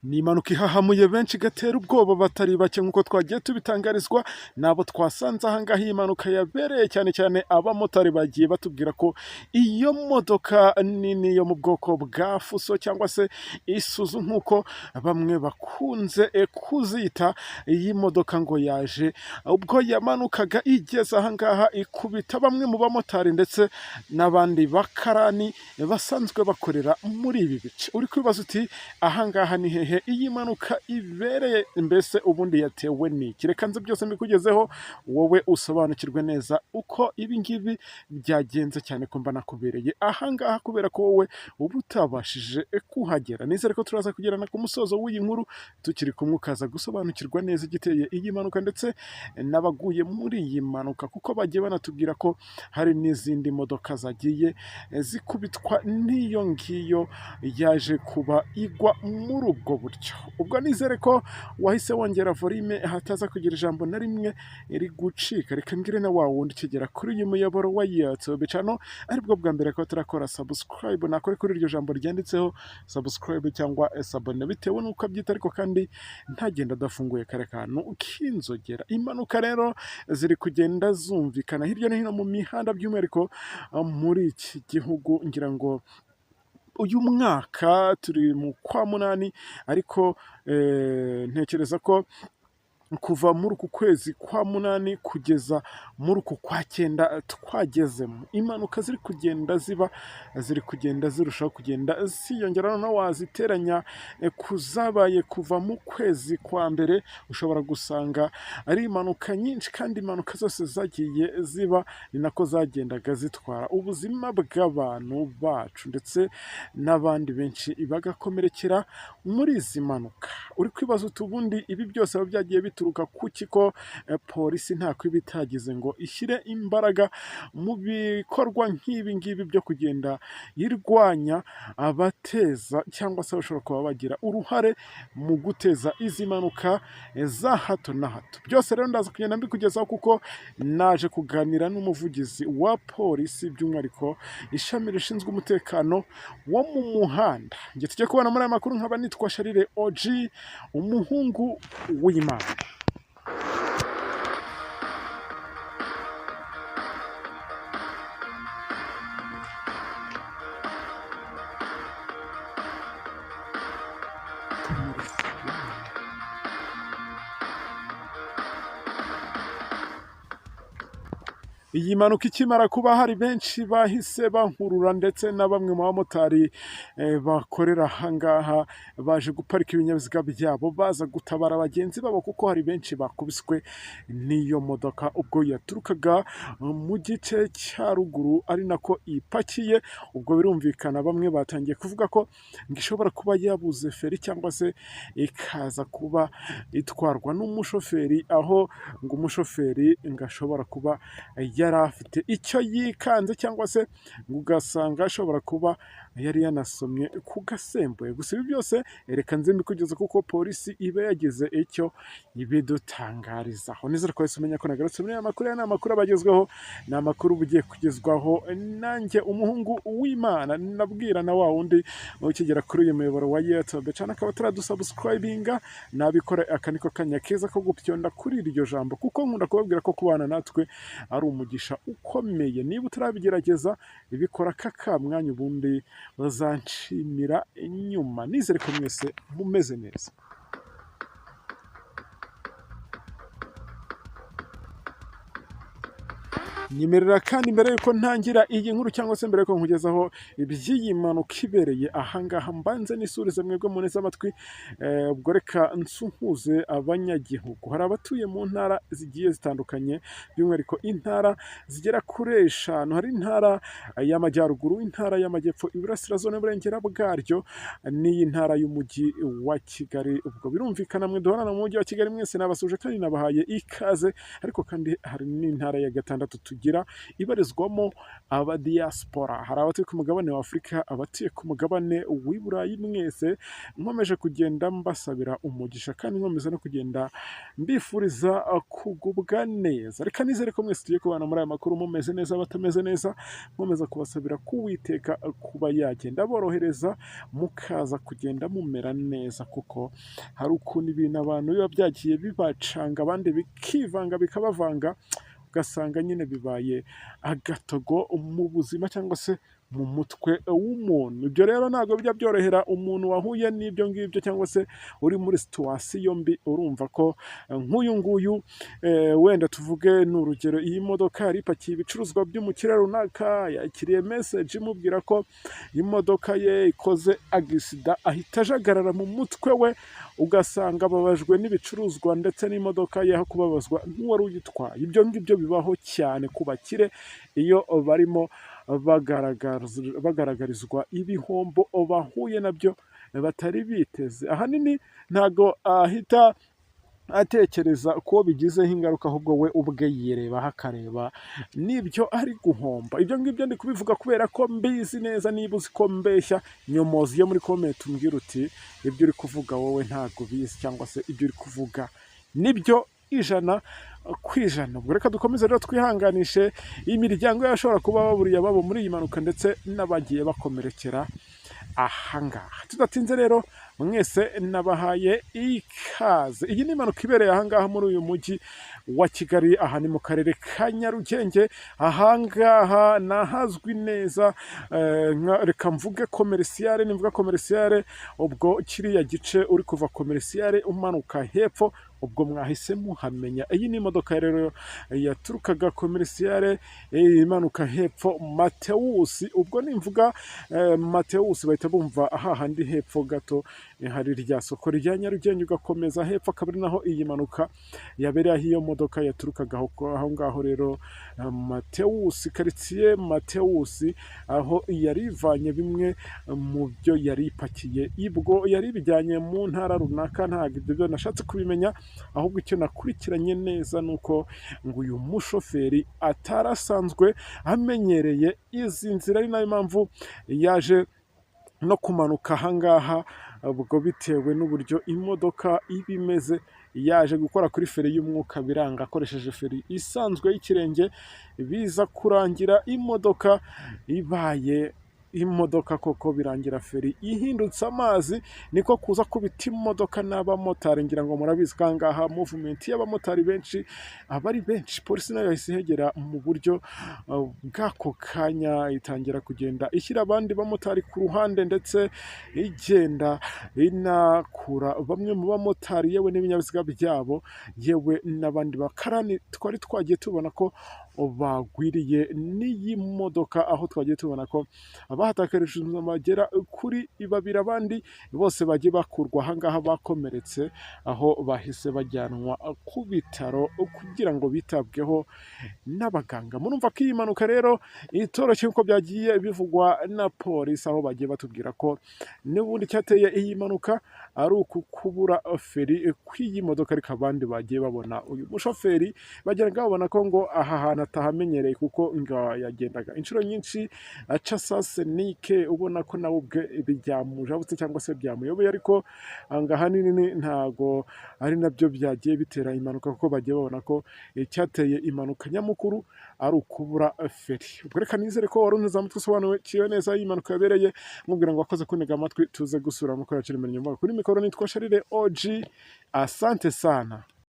Ni impanuka ihahamuye benshi igatera ubwoba batari bake nk'uko twagiye tubitangarizwa n'abo twasanze aha ngaha iyi mpanuka yabereye, cyane cyane abamotari bagiye batubwira ko iyo modoka nini yo mu bwoko bwa fuso cyangwa se isuzu nk'uko bamwe bakunze kuzita, iyi modoka ngo yaje ubwo yamanukaga igeze aha ngaha ikubita bamwe mu bamotari ndetse n'abandi bakarani basanzwe bakorera muri ibi bice. Uri kwibaza uti aha ngaha ni hehe iyi mpanuka ibereye, mbese ubundi yatewe n'iki? Reka nze byose mbikugezeho wowe usobanukirwe neza uko ibi ngibi byagenze, cyane ko mba nakubereye aha ngaha kubera ko wowe uba utabashije kuhagera. Nizere ko turaza kugerana ku musozo w'iyi nkuru tukiri kumwe ukaza gusobanukirwa neza igiteye iyi mpanuka ndetse n'abaguye muri iyi mpanuka, kuko bagiye banatubwira ko hari n'izindi modoka zagiye zikubitwa n'iyo ngiyo yaje kuba igwa muri ubwo buryo. Ubwo nizere ko wahise wongera volume hataza kugira ijambo na rimwe iri gucika. Reka mbwire na wa wundi ukigera kuri uyu muyoboro wa YouTube channel aribwo bwa mbere ko turakora subscribe, nakore kuri iryo jambo ryanditseho subscribe cyangwa sabone bitewe n'uko abyita, ariko kandi ntagenda adafunguye kare kantu ukinzogera. Impanuka rero ziri kugenda zumvikana hirya no hino mu mihanda, by'umwihariko muri iki gihugu. Ngira ngo uyu mwaka turi mu kwa munani, ariko ntekereza ko kuva muri uku kwezi kwa munani kugeza muri uku kwa cyenda twagezemo, impanuka ziri kugenda zirushaho kugenda ziyongera. Noneho waziteranya kuzabaye kuva mu kwezi kwa mbere, ushobora gusanga ari impanuka nyinshi, kandi impanuka zose zagiye ziba ni nako zagendaga zitwara ubuzima bw'abantu bacu ndetse n'abandi benshi bagakomerekera muri izi mpanuka. Uri kwibaza uti ubundi ibi byose biba byagiye bituruka kuki ko polisi ntako iba itagize ngo ishyire imbaraga mu bikorwa nk'ibi ngibi byo kugenda yirwanya abateza cyangwa se bashobora kuba bagira uruhare mu guteza izi mpanuka za hato na hato. Byose rero ndaza kugenda mbikugezaho kuko naje kuganira n'umuvugizi wa polisi, by'umwihariko ishami rishinzwe umutekano wo mu muhanda. Njye tujye kubona muri aya makuru, nkaba nitwa Sharire OG, umuhungu w'Imana. Iyi mpanuka ikimara kuba, hari benshi bahise bankurura ndetse na bamwe mu bamotari bakorera aha ngaha baje guparika ibinyabiziga byabo baza gutabara bagenzi babo, kuko hari benshi bakubiswe n'iyo modoka ubwo yaturukaga mu gice cya ruguru ari nako ipakiye. Ubwo birumvikana bamwe batangiye kuvuga ko ngo ishobora kuba yabuze feri cyangwa se ikaza kuba itwarwa n'umushoferi, aho ngo umushoferi ngo ashobora kuba yari afite icyo yikanze cyangwa se ugasanga ashobora kuba yari yanasomye ku gasembuye. Gusa ibi byose reka nze mbikugeze kuko polisi iba yagize icyo ibidutangarizaho. Nizere ko wese umenya ko nagarutse muri aya makuru. Aya ni amakuru abagezweho, ni amakuru bugiye kugezwaho nanjye umuhungu w'Imana. Nabwira na wa wundi ukigera kuri uyu muyoboro wa YouTube channel akaba ataradusubscribinga, nabikora. Aka niko kanya keza ko gupyonda kuri iryo jambo, kuko nkunda kubabwira ko kubana natwe ari umugisha ukomeye. Niba utarabigerageza ibikora aka mwanya, ubundi bazanshimira inyuma. Nizere ko mwese mumeze neza. Nyemerera kandi mbere yuko ntangira iyi nkuru cyangwa se mbere yuko nkugezaho iby'iyi mpanuka ibereye aha ngaha, mbanze nisurize mwebwe muneze amatwi. Ubwo reka nsuhuze abanyagihugu. Hari abatuye mu ntara zigiye zitandukanye, by'umwihariko intara zigera kuri 5. Hari intara y'amajyaruguru, intara y'amajyepfo, iburasirazuba n'uburengera bwaryo, n'iyi ntara y'umujyi wa Kigali. Ubwo birumvikana mwe duhorana mu mujyi wa Kigali mwese nabasuje kandi nabahaye ikaze, ariko kandi hari n'intara ya gatandatu tugira ibarizwamo abadiyasipora. Hari abatuye ku mugabane wa Afurika, abatuye ku mugabane w'i Burayi, mwese nkomeje kugenda mbasabira umugisha kandi nkomeza no kugenda mbifuriza kugubwa neza. Reka nizere ko mwese tugiye kubana muri aya makuru mumeze neza, batameze neza, nkomeza kubasabira ko Uwiteka kuba yagenda borohereza mukaza kugenda mumera neza, kuko hari ukuntu ibintu abantu biba byagiye bibacanga abandi bikivanga bikabavanga, ugasanga nyine bibaye agatogo mu buzima cyangwa se mu mutwe w'umuntu. Ibyo rero ntabwo bijya byorohera umuntu wahuye n'ibyo ngibyo cyangwa se uri muri situwasiyo mbi. Urumva ko nk'uyu nguyu wenda tuvuge ni urugero, iyi modoka yari ipakiye ibicuruzwa by'umukire runaka, yakiriye meseji imubwira ko imodoka ye ikoze agisida, ahita ajagarara mu mutwe we, ugasanga ababajwe n'ibicuruzwa ndetse n'imodoka ye aho kubabazwa n'uwari uyitwaye. Ibyo ngibyo bibaho cyane ku bakire iyo barimo bagaragarizwa ibihombo bahuye nabyo batari biteze. Ahanini ntago ahita atekereza ko bigizeho ingaruka, ahubwo we ubwe yirebaho akareba n'ibyo ari guhomba. Ibyo ngibyo ndi kubivuga kubera ko mbizi neza. Niba uzi ko mbeshya, nyomozi yo muri komenti umbwira uti ibyo uri kuvuga wowe ntabwo ubizi, cyangwa se ibyo uri kuvuga nibyo ijana ku ijana. Ubwo reka dukomeze rero twihanganishe imiryango y'abashobora kuba baburiye ababo muri iyi mpanuka ndetse n'abagiye bakomerekera ahangaha. Tudatinze rero, mwese nabahaye ikaze. Iyi ni impanuka ibereye ahangaha muri uyu mujyi wa Kigali, aha ni mu karere ka Nyarugenge. Ahangaha nahazwi neza reka mvuge komerisiyare. Nivuga komerisiyare, ubwo kiriya gice uri kuva komerisiyare umanuka hepfo, ubwo mwahise muhamenya. Iyi ni imodoka rero yaturukaga komerisiyare imanuka hepfo Matewusi. Ubwo nimvuga Matewusi bahita bumva hahandi hepfo gato hari rya soko rya Nyarugenge, ugakomeza hepfo akaba ari naho iyi mpanuka yabereye, aho iyo modoka yaturukaga aho ngaho rero Matewusi, karitsiye Matewusi, aho yari ivanye bimwe mu byo yari ipakiye. Ibwo yari bijyanye mu ntara runaka, ntabwo ibyo nashatse kubimenya, ahubwo icyo nakurikiranye neza ni uko ngo uyu mushoferi atarasanzwe amenyereye izi nzira, ari nayo mpamvu yaje no kumanuka ahangaha. Ubwo bitewe n'uburyo imodoka iba imeze, yaje gukora kuri feri y'umwuka biranga, akoresheje feri isanzwe y'ikirenge, biza kurangira imodoka ibaye imodoka koko, birangira feri ihindutse amazi. Niko kuza kubita imodoka n'abamotari. Ngira ngo murabizi ko ahangaha movumenti y'abamotari benshi aba ari benshi. Polisi nayo yahise ihegera mu buryo bw'ako kanya, itangira kugenda ishyira abandi bamotari ku ruhande, ndetse igenda inakura bamwe mu bamotari yewe n'ibinyabiziga byabo, yewe n'abandi bakarani twari twagiye tubona ko bagwiriye n'iyi modoka, aho twagiye tubona ko abahatakarije ubuzima bagera kuri babiri, abandi bose bagiye bakurwa ahangaha bakomeretse, aho bahise bajyanwa ku bitaro kugira ngo bitabweho n'abaganga. Murumva ko iyi mpanuka rero itoroshye nk'uko byagiye bivugwa na polisi, aho bagiye batubwira ko n'ubundi cyateye iyi mpanuka ari ukubura feri kw'iyi modoka, ariko abandi bagiye babona uyu mushoferi bageraga babona ko ngo aha hantu atahamenyereye, kuko ngo yagendaga inshuro nyinshi aca sasenike, ubona ko nawe ubwe byamujabutse cyangwa se byamuyobeye. Ariko ahanini ntago ari nabyo byagiye bitera impanuka, kuko bagiye babona ko icyateye impanuka nyamukuru ari ukubura feri. Ubwo reka nizere ko wari unteze amatwi usobanukiwe neza iyi mpanuka yabereye, mubwira ngo wakoze kunega amatwi, tuze gusura mu kora cyane. Kuri mikoro nitwa Sharire OG, asante sana.